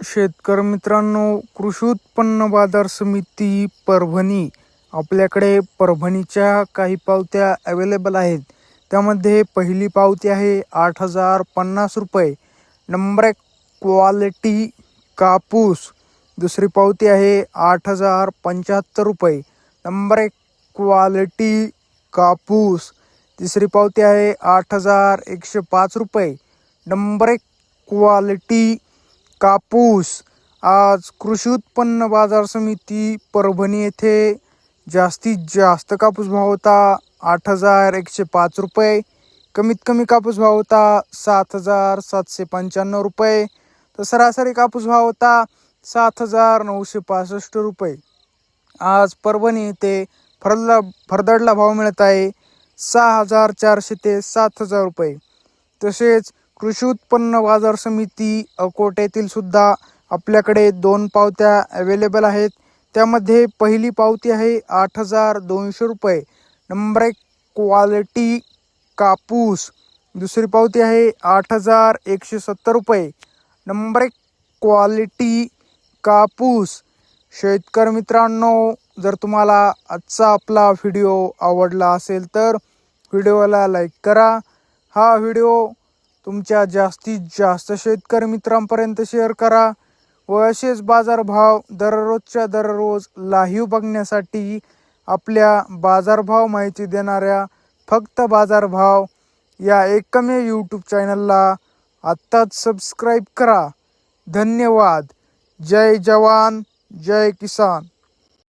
शेतकरी मित्रांनो, कृषी उत्पन्न बाजार समिती परभणी आपल्याकडे परभणीच्या काही पावत्या अवेलेबल आहेत. त्यामध्ये पहिली पावती आहे 8,050 रुपये. नंबर 1 क्वालिटी कापूस. दुसरी पावती आहे 8,075 रुपये. नंबर 1 क्वालिटी कापूस. तिसरी पावती आहे 8,105 रुपये. नंबर 1 क्वालिटी कापूस. आज कृषी उत्पन्न बाजार समिती परभणी येथे जास्तीत जास्त कापूस भाव होता 8,105 रुपये. कमीत कमी कापूस भाव होता 7,795 रुपये. तर सरासरी कापूस भाव होता 7,965 रुपये. आज परभणी येथे फरदडला भाव मिळत आहे 6,400 ते 7,000 रुपये. तसेच कृषी उत्पन्न बाजार समिती अकोट येथील सुद्धा आपल्याकडे 2 पावत्या अवेलेबल आहेत. त्यामध्ये पहिली पावती आहे 8,200 रुपये. नंबर 1 क्वालिटी कापूस. दुसरी पावती आहे 8,170 रुपये. नंबर 1 क्वालिटी कापूस. शेतकरी मित्रांनो, जर तुम्हाला आजचा आपला व्हिडिओ आवडला असेल तर व्हिडिओला लाईक करा. हा व्हिडिओ तुमच्या जास्तीत जास्त शेतकरी मित्रांपर्यंत शेअर करा व असेच बाजारभाव दररोजच्या दररोज लाईव्ह बघण्यासाठी आपल्या बाजारभाव माहिती देणाऱ्या फक्त बाजारभाव या एकमेव यूट्यूब चॅनलला आत्ताच सबस्क्राईब करा. धन्यवाद. जय जवान जय किसान.